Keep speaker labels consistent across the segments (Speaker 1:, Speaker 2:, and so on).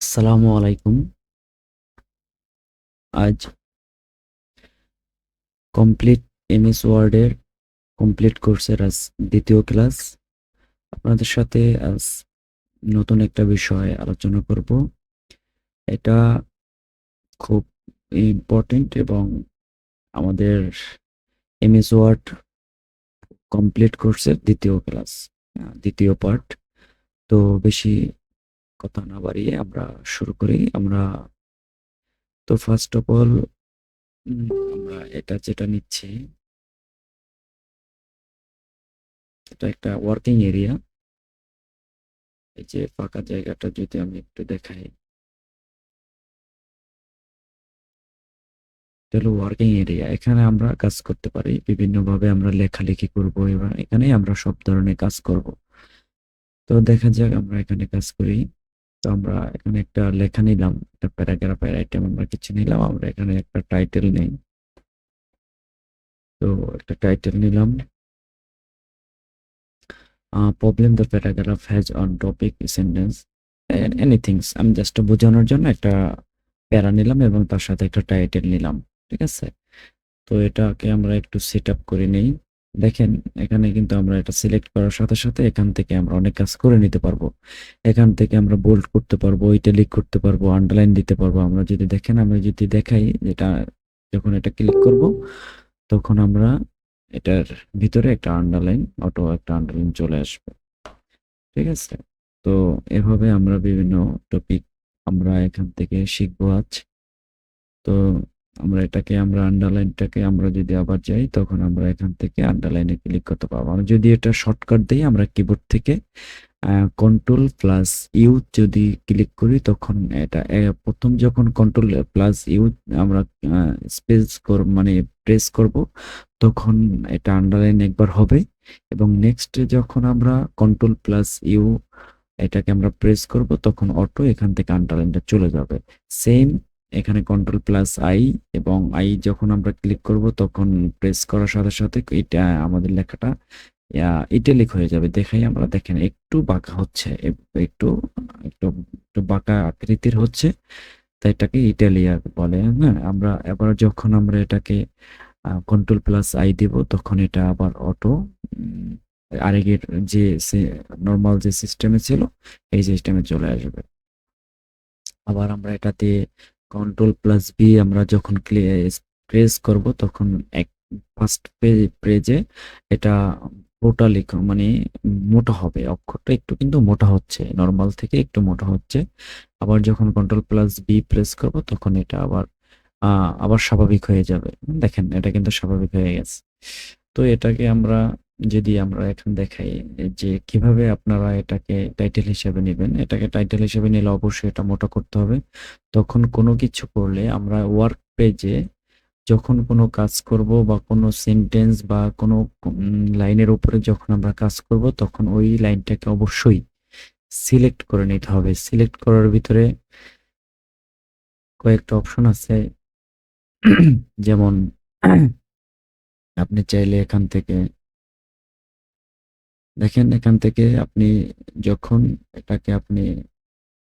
Speaker 1: আসসালামু আলাইকুম। আজ কমপ্লিট এমএস ওয়ার্ডের কমপ্লিট কোর্সের আজ দ্বিতীয় ক্লাস। আপনাদের সাথে আজ নতুন একটা বিষয় আলোচনা করব। এটা খুব ইম্পর্টেন্ট এবং আমাদের এমএস ওয়ার্ড কমপ্লিট কোর্সের দ্বিতীয় ক্লাস, দ্বিতীয় পার্ট। তো বেশি কথা না বাড়িয়ে আমরা শুরু করি। আমরা তো ফার্স্ট অফ অল আমরা এটা যেটা নিচ্ছি, এটা একটা ওয়ার্কিং এরিয়া। এই যে ফাঁকা জায়গাটা যদি আমি একটু দেখাই, এটা হলো ওয়ার্কিং এরিয়া। এখানে আমরা কাজ করতে পারি, বিভিন্নভাবে আমরা লেখালেখি করব এবং এখানে আমরা সব ধরনের কাজ করব। তো দেখা যাক আমরা এখানে কাজ করি। তো আমরা এখানে একটা লেখা নিলাম, একটা প্যারাগ্রাফের আইটেম আমরা কিছু নিলাম। আমরা এখানে একটা টাইটেল নেই। তো একটা টাইটেল নিলাম, problem the paragraph has on topic sentence anythings. আমি জাস্ট বোঝানোর জন্য একটা প্যারা নিলাম এবং তার সাথে একটা টাইটেল নিলাম। ঠিক আছে। তো এটাকে আমরা একটু সেট আপ করে নেই। দেখেন, এখানে কিন্তু আমরা এটা সিলেক্ট করার সাথে সাথে এখান থেকে আমরা অনেক কাজ করে নিতে পারবো। এখান থেকে আমরা বোল্ড করতে পারবো, ইটালিক করতে পারবো, আন্ডারলাইন দিতে পারবো। আমরা যদি দেখেন, আমরা যদি দেখাই, এটা যখন এটা ক্লিক করব তখন আমরা এটার ভিতরে একটা আন্ডারলাইন, অটো একটা আন্ডারলাইন চলে আসবে। ঠিক আছে। তো এভাবে আমরা বিভিন্ন টপিক আমরা এখান থেকে শিখবো আজ। তো আমরা আন্ডারলাইনটাকে আমরা যদি আবার যাই, তখন আমরা এখান থেকে আন্ডারলাইনে ক্লিক করতে পারবো। আমরা যদি এটা শর্টকাট দিই, আমরা কিবোর্ড থেকে কন্ট্রোল প্লাস ইউ যদি ক্লিক করি, তখন এটা প্রথম যখন কন্ট্রোল প্লাস ইউ আমরা স্পেস মানে প্রেস করব, তখন এটা আন্ডারলাইন একবার হবে। এবং নেক্সট যখন আমরা কন্ট্রোল প্লাস ইউ এটাকে আমরা প্রেস করব, তখন অটো এখান থেকে আন্ডারলাইনটা চলে যাবে। সেম এখানে কন্ট্রোল প্লাস আই, এবং আই যখন আমরা ক্লিক করব, তখন প্রেস করার সাথে সাথে এটা আমাদের লেখাটা ইটালিক হয়ে যাবে। দেখাই আমরা, দেখেন একটু বাঁকা হচ্ছে, একটু একটু একটু বাঁকা আকৃতির হচ্ছে, তাই এটাকে ইটালিয়া বলে। হ্যাঁ, আমরা এবার যখন আমরা এটাকে কন্ট্রোল প্লাস আই দিব, তখন এটা আবার অটো আরেকের যে নর্মাল যে সিস্টেমে ছিল, এই সিস্টেমে চলে আসবে। আবার আমরা এটাতে কন্ট্রোল প্লাস বি আমরা যখন প্রেস করব, তখন এক ফার্স্ট পেজে এটা মোটা মানে মোটা হবে। অক্ষরটা একটু কিন্তু মোটা হচ্ছে, নর্মাল থেকে একটু মোটা হচ্ছে। আবার যখন কন্ট্রোল প্লাস বি প্রেস করব, তখন এটা আবার স্বাভাবিক হয়ে যাবে। দেখেন, এটা কিন্তু স্বাভাবিক হয়ে গেছে। তো এটাকে আমরা এখন দেখাই যে কিভাবে আপনারা এটাকে টাইটেল হিসেবে নেবেন। এটাকে টাইটেল হিসেবে নিলে অবশ্যই এটা মোটা করতে হবে। তখন কোনো কিছু করলে আমরা ওয়ার্ক পেজে যখন কোনো কাজ করব বা কোনো সেন্টেন্স বা কোনো লাইনের উপরে যখন আমরা কাজ করব, তখন ওই লাইনটাকে অবশ্যই সিলেক্ট করে নিতে হবে। সিলেক্ট করার ভিতরে কয়েকটা অপশন আছে। যেমন আপনি চাইলে এখান থেকে দেখেন, এখান থেকে আপনি যখন এটাকে আপনি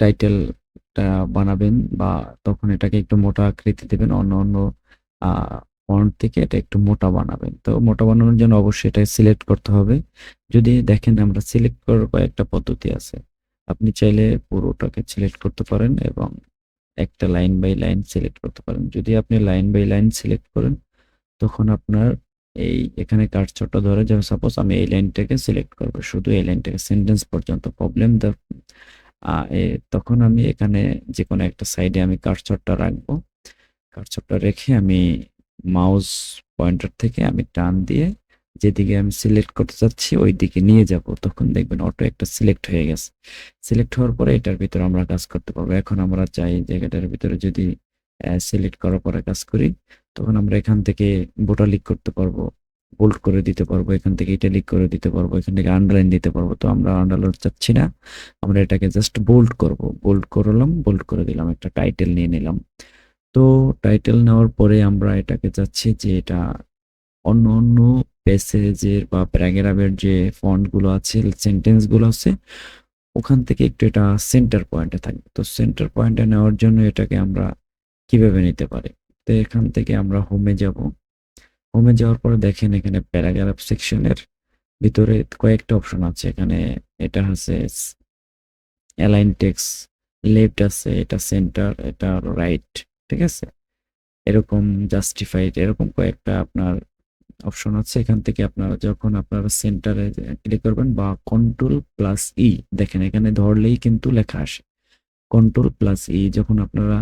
Speaker 1: টাইটেলটা বানাবেন, বা তখন এটাকে একটু মোটা আকৃতি দেবেন, অন্য অন্য ফন্ট থেকে এটা একটু মোটা বানাবেন। তো মোটা বানানোর জন্য অবশ্যই এটা সিলেক্ট করতে হবে। যদি দেখেন, আমরা সিলেক্ট করার কয়েকটা পদ্ধতি আছে। আপনি চাইলে পুরোটাকে সিলেক্ট করতে পারেন এবং একটা লাইন বাই লাইন সিলেক্ট করতে পারেন। যদি আপনি লাইন বাই লাইন সিলেক্ট করেন, তখন আপনার এই এখানে কার্সরটা ধরে, যেমন সাপোজ আমি এই লাইনটাকে সিলেক্ট করব, শুধু এই লাইনটাকে সেন্টেন্স পর্যন্ত, প্রবলেম দ্য তখন আমি এখানে যে কোনো একটা সাইডে আমি কার্সরটা রাখবো। কার্সরটা রেখে আমি মাউস পয়েন্টার থেকে আমি টান দিয়ে যেদিকে আমি সিলেক্ট করতে চাচ্ছি ওই দিকে নিয়ে যাব, তখন দেখবেন অটো একটা সিলেক্ট হয়ে গেছে। সিলেক্ট হওয়ার পরে এটার ভিতরে আমরা কাজ করতে পারবো। এখন আমরা চাই জায়গাটার ভিতরে যদি সিলেক্ট করার পরে কাজ করি, তখন আমরা এখান থেকে বোটালিক করতে পারবো, বোল্ড করে দিতে পারবো, এখান থেকে ইটালিক করে দিতে পারবো, এখান থেকে আন্ডারলাইন দিতে পারবো। তো আমরা আন্ডারলাইন চাচ্ছি না, আমরা এটাকে জাস্ট বোল্ড করব। বোল্ড করলাম, বোল্ড করে দিলাম, একটা টাইটেল নিয়ে নিলাম। তো টাইটেল নেওয়ার পরে আমরা এটাকে চাচ্ছি যে এটা অন্য অন্য প্যাসেজের বা প্যারাগ্রাফের যে ফন্ট গুলো আছে, সেন্টেন্স গুলো আছে, ওখান থেকে একটু এটা সেন্টার পয়েন্টে থাকবে। তো সেন্টার পয়েন্টে নেওয়ার জন্য এটাকে আমরা কিভাবে নিতে পারি? তো এখান থেকে আমরা হোমে যাব। হোমে যাওয়ার পরে দেখেন এখানে প্যারাগ্রাফ সেকশনের ভিতরে কয়েকটা অপশন আছে। এখানে এটা আছে অ্যালাইন টেক্সট, লেফট আছে, এটা সেন্টার, এটা রাইট। ঠিক আছে? এরকম জাস্টিফাইড, এরকম কয়েকটা আপনার অপশন আছে। এখান থেকে আপনারা যখন আপনারা সেন্টারে ক্লিক করবেন বা কন্ট্রোল প্লাস ই, দেখেন এখানে ধরলেই কিন্তু লেখা আসে। কন্ট্রোল প্লাস ই যখন আপনারা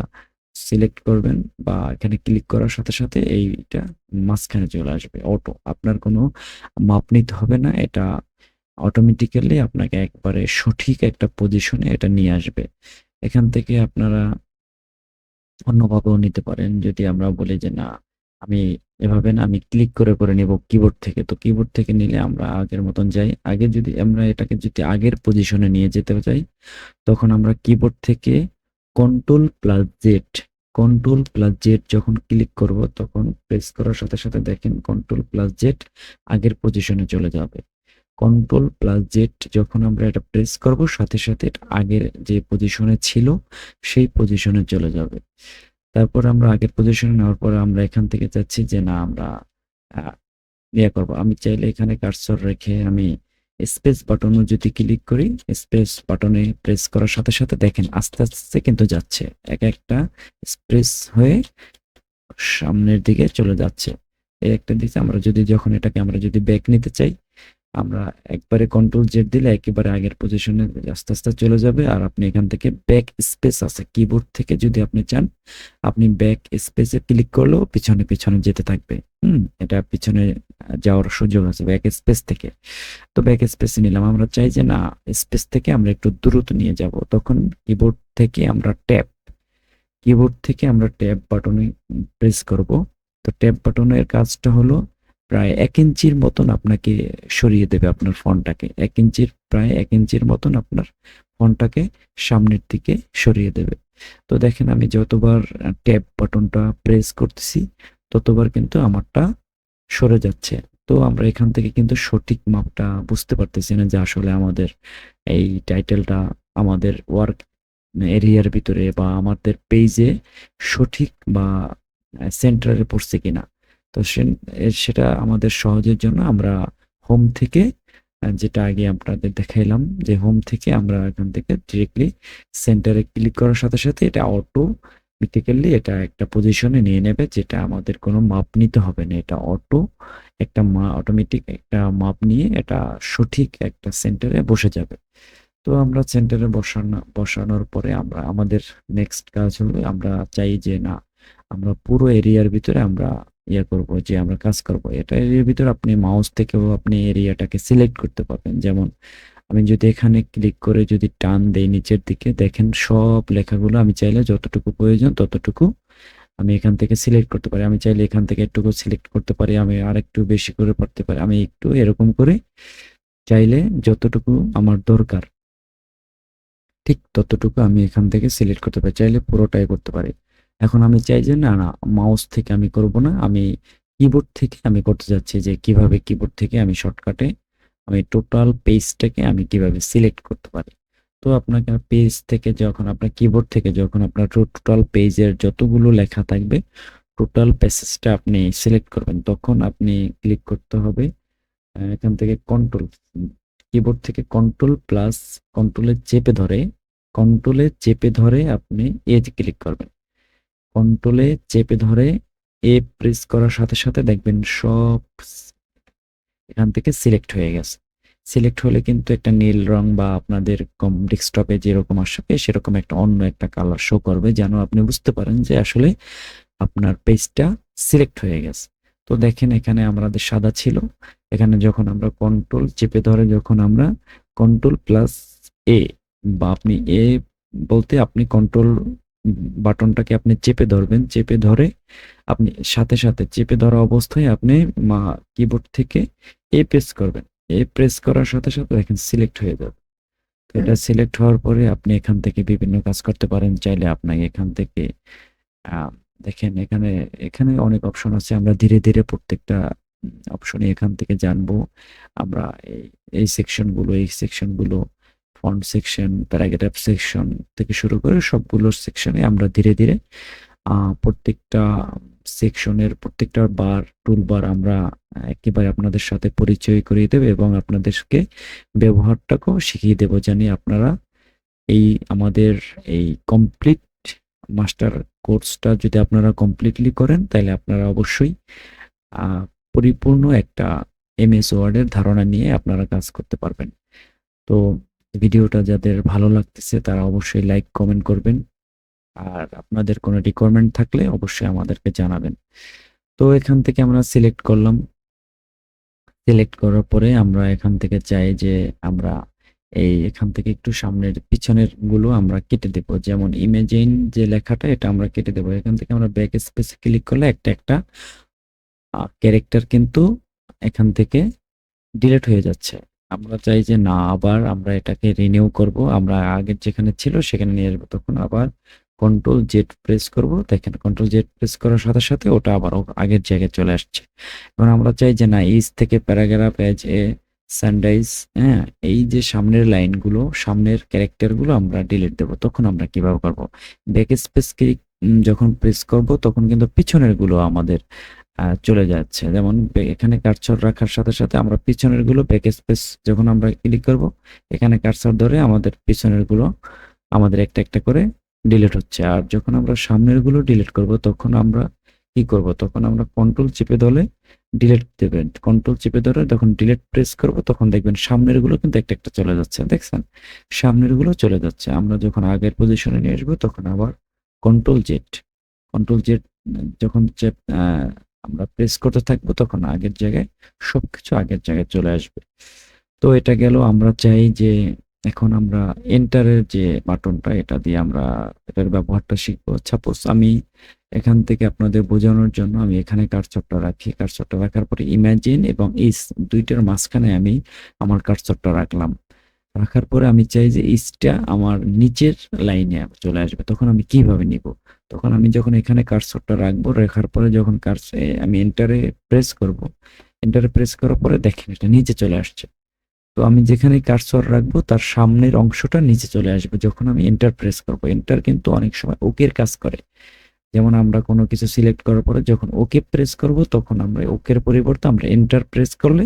Speaker 1: সিলেক্ট করবেন বা এখানে ক্লিক করার সাথে সাথে এইটা মাঝখানে চলে আসবে অটো। আপনার কোনো মাপ নিতে হবে না, এটা অটোমেটিক্যালি আপনাকে একবারে সঠিক একটা পজিশনে এটা নিয়ে আসবে। এখান থেকে আপনারা অন্যভাবেও নিতে পারেন। যদি আমরা বলি যে না, আমি এভাবে না, আমি ক্লিক করে করে নিব কিবোর্ড থেকে। তো কিবোর্ড থেকে নিলে আমরা আগের মতন যাই। আগে যদি আমরা এটাকে যদি আগের পজিশনে নিয়ে যেতে চাই, তখন আমরা কিবোর্ড থেকে control plus Z, control plus Z যখন ক্লিক করব তখন প্রেস করার সাথে সাথে দেখেন কন্ট্রোল প্লাস জেড আগের পজিশনে চলে যাবে। কন্ট্রোল প্লাস জেড যখন আমরা এটা প্রেস করব সাথে সাথে এটা আগের যে পজিশনে ছিল সেই পজিশনে চলে যাবে। তারপর আমরা আগের পজিশনে নেওয়ার পরে আমরা এখান থেকে চাচ্ছি যে না, আমরা আহ, ইয়ে করবো। আমি চাইলে এখানে কার্সর রেখে আমি স্পেস বাটনও যদি ক্লিক করি, স্পেস বাটনে প্রেস করার সাথে সাথে দেখেন আস্তে আস্তে কিন্তু যাচ্ছে, এক একটা স্পেস হয়ে সামনের দিকে চলে যাচ্ছে। এই একটা দিকে আমরা যদি যখন এটাকে আমরা যদি ব্যাক নিতে চাই, আমরা একবারে কন্ট্রোল জেড দিলে একেবারে আগের পজিশনে আস্তে আস্তে চলে যাবে। আর আপনি এখান থেকে ব্যাক স্পেস আছে কিবোর্ড থেকে যদি আপনি চান, আপনি ব্যাক স্পেসে ক্লিক করলেও পিছনে পিছনে যেতে থাকবে। এটা পিছনে যাওয়ার সুযোগ আছে ব্যাক স্পেস থেকে। তো ব্যাক স্পেসে নিলাম। আমরা চাই যে না, স্পেস থেকে আমরা একটু দ্রুত নিয়ে যাব, তখন কিবোর্ড থেকে আমরা ট্যাব, কিবোর্ড থেকে আমরা ট্যাব বাটনে প্রেস করব। তো ট্যাব বাটনের কাজটা হলো প্রায় 1 ইঞ্চির মতন আপনাকে সরিয়ে দেবে আপনার ফন্টটাকে। 1 ইঞ্চির, প্রায় 1 ইঞ্চির মতন আপনার ফন্টটাকে সামনের দিকে সরিয়ে দেবে। তো দেখেন আমি যতবার ট্যাব বাটনটা প্রেস করতেছি ততবার কিন্তু আমারটা সরে যাচ্ছে। তো আমরা এখান থেকে কিন্তু সঠিক মাপটা বুঝতে পারতেছি না যে আসলে আমাদের এই টাইটেলটা আমাদের ওয়ার্ক এরিয়ার ভিতরে বা আমাদের পেজে সঠিক বা সেন্টারে পড়ছে কিনা। তো সেটা আমাদের সহজের জন্য আমরা হোম থেকে যেটা আগে আপনাদের দেখাইলাম, যে হোম থেকে আমরা এখান থেকে ডিরেক্টলি সেন্টারে ক্লিক করার সাথে সাথে এটা অটোমেটিক্যালি এটা একটা পজিশনে নিয়ে নেবে, যেটা আমাদের কোনো মাপ নিতে হবে না। এটা একটা অটোমেটিক একটা মাপ নিয়ে এটা সঠিক একটা সেন্টারে বসে যাবে। তো আমরা সেন্টারে বসানোর পরে আমরা আমাদের নেক্সট কাজ হলো, আমরা চাই যে না, আমরা পুরো এরিয়ার ভিতরে আমরা ইয়ে করব, যে আমরা কাজ করব। এটা এরিয়ার ভিতরে আপনি মাউস থেকেও আপনি এরিয়াটাকে সিলেক্ট করতে পারবেন। যেমন আমি যদি এখানে ক্লিক করে যদি টান দেই নিচের দিকে, দেখেন সব লেখাগুলো আমি চাইলে যতটুকু প্রয়োজন ততটুকু আমি এখান থেকে সিলেক্ট করতে পারি। আমি চাইলে এখান থেকে একটুকু সিলেক্ট করতে পারি, আমি আরেকটু বেশি করে পড়তে পারি। আমি একটু এরকম করে চাইলে যতটুকু আমার দরকার ঠিক ততটুকু আমি এখান থেকে সিলেক্ট করতে পারি, চাইলে পুরোটাই করতে পারি। এখন আমি চাই যে না না, মাউস থেকে আমি করব না, আমি কিবোর্ড থেকে আমি করতে যাচ্ছি, যে কিভাবে কিবোর্ড থেকে আমি শর্টকাটে আমি টোটাল পেজটাকে আমি কিভাবে সিলেক্ট করতে পারি। তো আপনাকে পেজ থেকে যখন আপনার কিবোর্ড থেকে যখন আপনার টোটাল পেজের যতগুলো লেখা থাকবে টোটাল প্যাসেজটা আপনি সিলেক্ট করবেন, তখন আপনি ক্লিক করতে হবে এখান থেকে কন্ট্রোল, কিবোর্ড থেকে কন্ট্রোল প্লাস কন্ট্রোলে চেপে ধরে আপনি এ ক্লিক করবেন। কন্ট্রোলে চেপে ধরে এ প্রেস করার সাথে সাথে দেখবেন সব এখান থেকে সিলেক্ট হয়ে গেছে। সিলেক্ট হলে কিন্তু একটা নীল রং বা আপনাদের ডেস্কটপে যেরকম আসবে সেরকম একটা অন্য একটা কালার শো করবে, যেন আপনি বুঝতে পারেন যে আসলে আপনার পেজটা সিলেক্ট হয়ে গেছে। তো দেখেন এখানে আমাদের সাদা ছিল, এখানে যখন আমরা কন্ট্রোল চেপে ধরে যখন আমরা কন্ট্রোল প্লাস এ বা আপনি এ বলতে আপনি কন্ট্রোল বাটনটাকে আপনি চেপে ধরবেন, চেপে ধরে আপনি সাথে সাথে চেপে ধরা অবস্থায় আপনি কিবোর্ড থেকে এ প্রেস করবেন। এ প্রেস করার সাথে সাথে দেখেন সিলেক্ট হয়ে যাবে। তো এটা সিলেক্ট হওয়ার পরে আপনি এখান থেকে বিভিন্ন কাজ করতে পারেন। চাইলে আপনাকে এখান থেকে আহ, দেখেন এখানে এখানে অনেক অপশন আছে। আমরা ধীরে ধীরে প্রত্যেকটা অপশনই এখান থেকে জানবো। আমরা এই এই সেকশনগুলো ফন্ট সেকশন, প্যারাগ্রাফ সেকশন থেকে শুরু করে সবগুলো সেকশনে আমরা ধীরে ধীরে প্রত্যেকটা সেকশনের প্রত্যেকটা টুলবার আমরা একেবারে আপনাদের সাথে পরিচয় করিয়ে দেব এবং আপনাদেরকে ব্যবহারটাকেও শিখিয়ে দেব, জানি আপনারা এই আমাদের এই কমপ্লিট মাস্টার কোর্সটা যদি আপনারা কমপ্লিটলি করেন, তাহলে আপনারা অবশ্যই পরিপূর্ণ একটা এমএস ওয়ার্ডের ধারণা নিয়ে আপনারা কাজ করতে পারবেন। তো ভিডিওটা যাদের ভালো লাগতেছে তারা অবশ্যই লাইক কমেন্ট করবেন, আর আপনাদের কোনো রিকোয়ারমেন্ট থাকলে অবশ্যই আমাদেরকে জানাবেন। তো এখান থেকে আমরা সিলেক্ট করলাম, সিলেক্ট করার পরে আমরা এখান থেকে চাই যে আমরা এখান থেকে একটু সামনের পিছনের গুলো আমরা কেটে দেব, যেমন ইমেজিন যে লেখাটা এটা আমরা কেটে দেব। এখান থেকে আমরা ব্যাক স্পেসে ক্লিক করলে একটা একটা ক্যারেক্টার কিন্তু এখান থেকে ডিলিট হয়ে যাচ্ছে। আমরা চাই যে না, আবার আমরা এটাকে রিনিউ করব, আমরা আগের যেখানে ছিল সেখানে নিয়ে আসবো। তখন আবার কন্ট্রোল জেড প্রেস করব, দেখেন কন্ট্রোল জেড প্রেস করার সাথে সাথে ওটা আবার আগের জায়গায় চলে আসছে। এখন আমরা চাই যে না, ইজ থেকে প্যারাগ্রাফ এজ এ স্যান্ডাইজ, হ্যাঁ, এই যে সামনের লাইনগুলো, সামনের ক্যারেক্টারগুলো আমরা ডিলিট দেব। তখন আমরা কিভাবে করব, ব্যাক স্পেস ক্লিক যখন প্রেস করব তখন কিন্তু পিছনের গুলো আমাদের চলে যাচ্ছে। যেমন এখানে কার্সর রাখার সাথে সাথে আমরা পিছনের গুলো ব্যাক স্পেস যখন আমরা ক্লিক করব, এখানে কার্সর ধরে আমাদের পিছনের গুলো আমাদের একটা একটা করে ডিলিট হচ্ছে। আর যখন আমরা সামনের গুলো ডিলিট করব তখন আমরা কি করব, তখন আমরা কন্ট্রোল চেপে ধরে ডিলিট দেবেন। কন্ট্রোল চেপে ধরে যখন ডিলিট প্রেস করব তখন দেখবেন সামনের গুলো কিন্তু একটা একটা চলে যাচ্ছে। দেখছেন, সামনের গুলো চলে যাচ্ছে। আমরা যখন আগের পজিশনে নিয়ে আসবো তখন আবার কন্ট্রোল জেড, কন্ট্রোল জেড যখন আমরা প্রেস করতে থাকবো তখন আগের জায়গায় সবকিছু আগের জায়গায় চলে আসবে। তো এটা গেল। আমরা চাই যে এখন আমরা এন্টারের যে বাটনটা, এটা দিয়ে আমরা এটার ব্যবহারটা শিখবো। সাপোজ আমি এখান থেকে আপনাদের বোঝানোর জন্য আমি এখানে কার্সরটা রাখি। কার্সরটা রাখার পরে ইমাজিন এবং ইস দুইটার মাঝখানে আমি আমার কার্সরটা রাখলাম। রাখার পরে আমি চাই যে ইসটা আমার নিচের লাইনে চলে আসবে। তখন আমি কিভাবে নিব, তখন আমি যখন এখানে কার্সরটা রাখবো, রাখার পরে যখন আমি এন্টারে প্রেস করব, এন্টারে প্রেস করার পরে দেখেন এটা নিচে চলে আসছে। তো আমি যেখানে কার্সর রাখবো তার সামনের অংশটা নিচে চলে আসবে যখন আমি এন্টার প্রেস করব। এন্টার কিন্তু অনেক সময় ওকের কাজ করে। যেমন আমরা কোনো কিছু সিলেক্ট করার পরে যখন ওকে প্রেস করব তখন আমরা ওকের পরিবর্তে আমরা এন্টার প্রেস করলে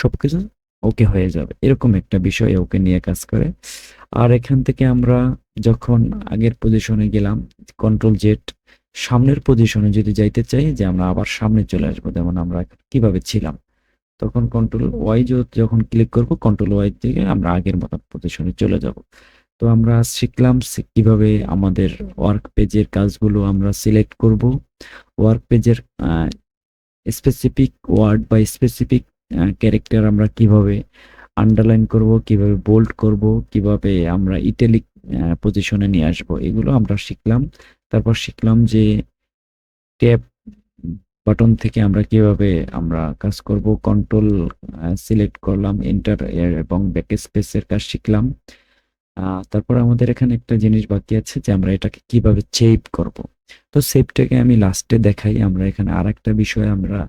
Speaker 1: সবকিছু ওকে হয়ে যাবে। এরকম একটা বিষয় ওকে নিয়ে কাজ করে। আর এখান থেকে আমরা যখন আগের পজিশনে গেলাম, কন্ট্রোল জেড সামনের পজিশনে যদি যাইতে চাই, যে আমরা আবার সামনে চলে আসবো, যেমন আমরা কিভাবে ছিলাম, তখন কন্ট্রোল ওয়াই যখন ক্লিক করব, কন্ট্রোল ওয়াই থেকে আমরা আগের মতো পজিশনে চলে যাব। তো আমরা শিখলাম কিভাবে আমাদের ওয়ার্ক পেজের কাজগুলো আমরা সিলেক্ট করব, ওয়ার্ক পেজের স্পেসিফিক ওয়ার্ড বা স্পেসিফিক ক্যারেক্টার আমরা কিভাবে আন্ডারলাইন করব, কিভাবে বোল্ড করব, কিভাবে আমরা ইটালিক পজিশনে নিয়ে আসব, এগুলো আমরা শিখলাম। তারপর শিখলাম যে ট্যাব বাটন থেকে আমরা কিভাবে আমরা কাজ করব, কন্ট্রোল সিলেক্ট করলাম, এন্টার এবং ব্যাক স্পেসের কাজ শিখলাম। তারপর আমাদের এখানে একটা জিনিস বাকি আছে যে আমরা এটাকে কিভাবে সেভ করব। তো সেভটাকে আমি লাস্টে দেখাই। আমরা এখানে আরেকটা বিষয় আমরা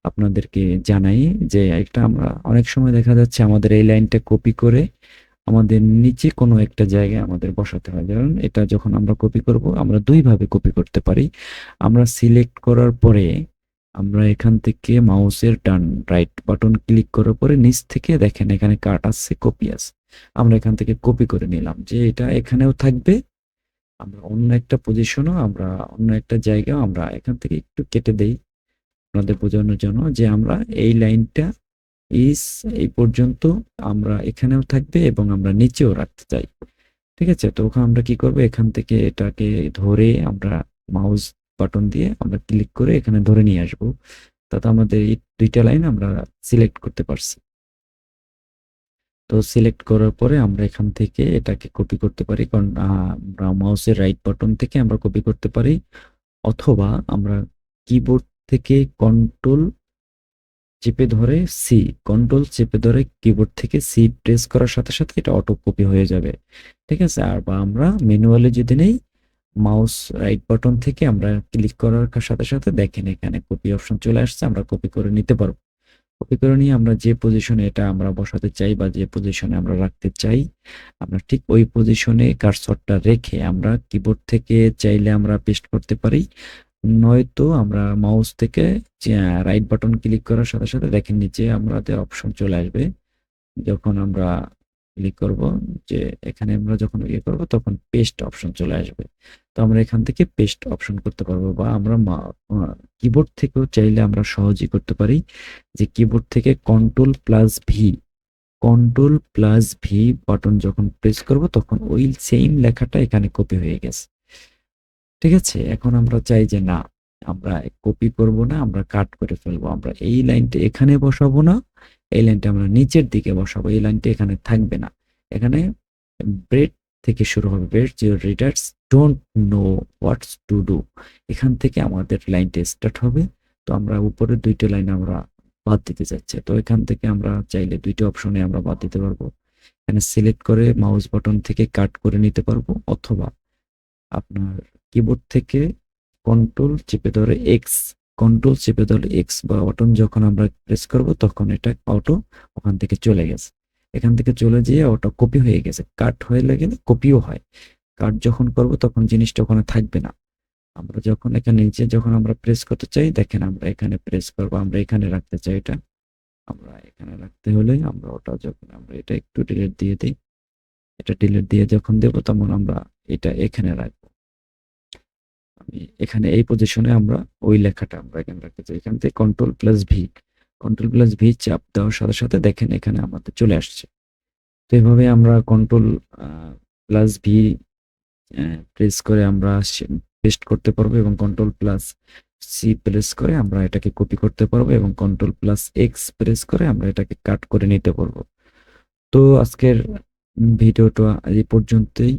Speaker 1: আপনাদেরকে জানাই যে একটা আমরা অনেক সময় দেখা যাচ্ছে আমাদের এই লাইনটা কপি করে আমাদের নিচে কোনো একটা জায়গায় আমাদের বসাতে হয়। কারণ এটা যখন আমরা কপি করব আমরা দুইভাবে কপি করতে পারি। আমরা সিলেক্ট করার পরে আমরা এখান থেকে মাউসের রাইট বাটন ক্লিক করার পরে নিচ থেকে দেখেন এখানে কাট আছে, কপি আছে। আমরা এখান থেকে কপি করে নিলাম যে এটা এখানেও থাকবে। আমরা অন্য একটা পজিশনও আমরা অন্য একটা জায়গাও আমরা এখান থেকে একটু কেটে দেই আপনাদের বোঝানোর জন্য, যে আমরা এই লাইনটা ইস এই পর্যন্ত আমরা এখানেও থাকবে এবং আমরা নিচেও রাখতে চাই। ঠিক আছে, তো ওখানে আমরা কি করব, এখান থেকে এটাকে ধরে আমরা মাউস বাটন দিয়ে আমরা ক্লিক করে এখানে ধরে নিয়ে আসব। তাতে আমাদের এই দুইটা লাইন আমরা সিলেক্ট করতে পারছি। তো সিলেক্ট করার পরে আমরা এখান থেকে এটাকে কপি করতে পারি, কারণ আমরা মাউসের রাইট বাটন থেকে আমরা কপি করতে পারি, অথবা আমরা কিবোর্ড থেকে কন্ট্রোল চেপে ধরে সি, কন্ট্রোল চেপে ধরে কিবোর্ড থেকে সি প্রেস করার সাথে সাথে এটা অটো কপি হয়ে যাবে। ঠিক আছে, আর বা আমরা ম্যানুয়ালি যদি নেই, মাউস রাইট বাটন থেকে আমরা ক্লিক করার সাথে সাথে দেখেন এখানে কপি অপশন চলে আসছে, আমরা কপি করে নিতে পারবো। কপি করে নিয়ে আমরা যে পজিশনে এটা আমরা বসাতে চাই বা যে পজিশনে আমরা রাখতে চাই, আমরা ঠিক ওই পজিশনে কার্সরটা রেখে আমরা কিবোর্ড থেকে চাইলে আমরা পেস্ট করতে পারি। নয়তো আমরা মাউস থেকে রাইট বাটন ক্লিক করার সাথে সাথে দেখেন নিচে আমাদের অপশন চলে আসবে। যখন আমরা ক্লিক করব, যে এখানে আমরা যখন ইয়ে করব তখন পেস্ট অপশন চলে আসবে। তো আমরা এখান থেকে পেস্ট অপশন করতে পারবো, বা আমরা কিবোর্ড থেকেও চাইলে আমরা সহজেই করতে পারি, যে কিবোর্ড থেকে কন্ট্রোল প্লাস ভি বাটন যখন প্রেস করব তখন ওই সেম লেখাটা এখানে কপি হয়ে গেছে। ঠিক আছে? এখন আমরা চাই যে না, আমরা কপি করব না, আমরা কাট করে ফেলবো। আমরা এই লাইনটা এখানে বসাবো না, এই লাইনটা আমরা নিচের দিকে বসাবো। এই লাইনটা এখানে থাকবে না। এখানে ব্রেড থেকে শুরু হবে। Bread your readers don't know what's to do. এখান থেকে আমাদের লাইনটা স্টার্ট হবে। তো আমরা উপরের ২ টা লাইন আমরা বাদ দিতে চাচ্ছি। তো এখান থেকে আমরা চাইলে ২ টা অপশনে আমরা বাদ দিতে পারবো। এখানে সিলেক্ট করে মাউস বাটন থেকে কাট করে নিতে পারবো, অথবা আপনার কিবোর্ড থেকে কন্ট্রোল চেপে ধরে এক্স বা বাটন যখন আমরা প্রেস করব তখন এটা অটো ওখান থেকে চলে গেছে। এখান থেকে চলে যেয়ে অটো কপি হয়ে গেছে। কাট হয়ে গেলে কপিও হয়। কাট যখন করব তখন জিনিসটা ওখানে থাকবে না। আমরা যখন এখানে নিচে যখন আমরা প্রেস করতে চাই, দেখেন আমরা এখানে প্রেস করব, আমরা এখানে রাখতে চাই এটা। আমরা এখানে রাখতে হলে আমরা ওটা যখন আমরা এটা একটু ডিলিট দিয়ে দিই, এটা ডিলিট দিয়ে যখন দেব তখন আমরা এটা এখানে রাখবো। আমি এখানে এই পজিশনে আমরা ওই লেখাটা আমরা এখানে রাখতে চাই। এখান থেকে কন্ট্রোল প্লাস ভি চাপ দেওয়ার সাথে সাথে দেখেন এখানে আমাদের চলে আসছে। তো এভাবে আমরা কন্ট্রোল প্লাস ভি প্রেস করে আমরা পেস্ট করতে পারবো, এবং কন্ট্রোল প্লাস সি প্রেস করে আমরা এটাকে কপি করতে পারবো, এবং কন্ট্রোল প্লাস এক্স প্রেস করে আমরা এটাকে কাট করে নিতে পারবো। তো আজকের ভিডিওটা এই পর্যন্তই।